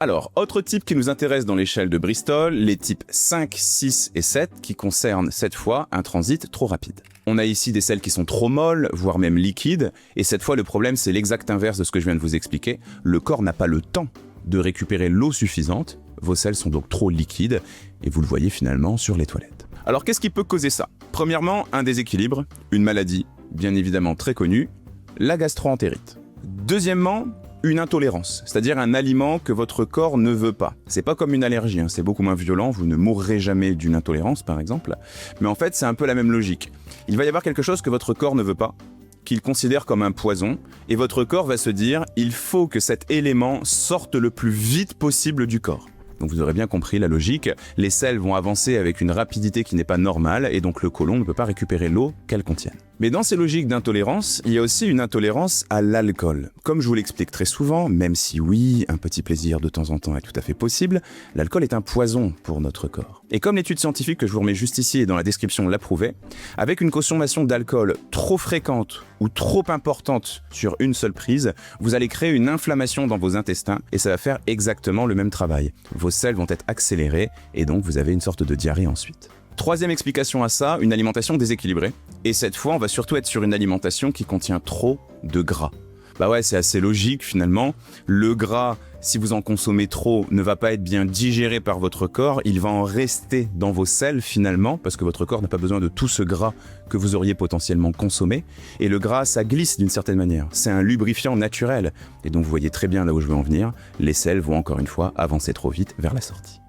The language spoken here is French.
Alors, autre type qui nous intéresse dans l'échelle de Bristol, les types 5, 6 et 7 qui concernent cette fois un transit trop rapide. On a ici des selles qui sont trop molles, voire même liquides, et cette fois le problème c'est l'exact inverse de ce que je viens de vous expliquer. Le corps n'a pas le temps de récupérer l'eau suffisante, vos selles sont donc trop liquides, et vous le voyez finalement sur les toilettes. Alors qu'est-ce qui peut causer ça? Premièrement, un déséquilibre, une maladie bien évidemment très connue, la gastro-entérite. Deuxièmement, une intolérance, c'est-à-dire un aliment que votre corps ne veut pas. C'est pas comme une allergie, c'est beaucoup moins violent, vous ne mourrez jamais d'une intolérance par exemple, mais en fait c'est un peu la même logique. Il va y avoir quelque chose que votre corps ne veut pas, qu'il considère comme un poison, et votre corps va se dire « il faut que cet élément sorte le plus vite possible du corps ». Donc vous aurez bien compris la logique, les selles vont avancer avec une rapidité qui n'est pas normale et donc le côlon ne peut pas récupérer l'eau qu'elles contiennent. Mais dans ces logiques d'intolérance, il y a aussi une intolérance à l'alcool. Comme je vous l'explique très souvent, même si oui, un petit plaisir de temps en temps est tout à fait possible, l'alcool est un poison pour notre corps. Et comme l'étude scientifique que je vous remets juste ici et dans la description l'approuvait, avec une consommation d'alcool trop fréquente ou trop importante sur une seule prise, vous allez créer une inflammation dans vos intestins et ça va faire exactement le même travail. Vos selles vont être accélérées et donc vous avez une sorte de diarrhée ensuite. Troisième explication à ça, une alimentation déséquilibrée. Et cette fois, on va surtout être sur une alimentation qui contient trop de gras. Bah ouais, c'est assez logique finalement. Le gras, si vous en consommez trop, ne va pas être bien digéré par votre corps. Il va en rester dans vos selles finalement, parce que votre corps n'a pas besoin de tout ce gras que vous auriez potentiellement consommé. Et le gras, ça glisse d'une certaine manière. C'est un lubrifiant naturel. Et donc vous voyez très bien là où je veux en venir. Les selles vont encore une fois avancer trop vite vers la sortie.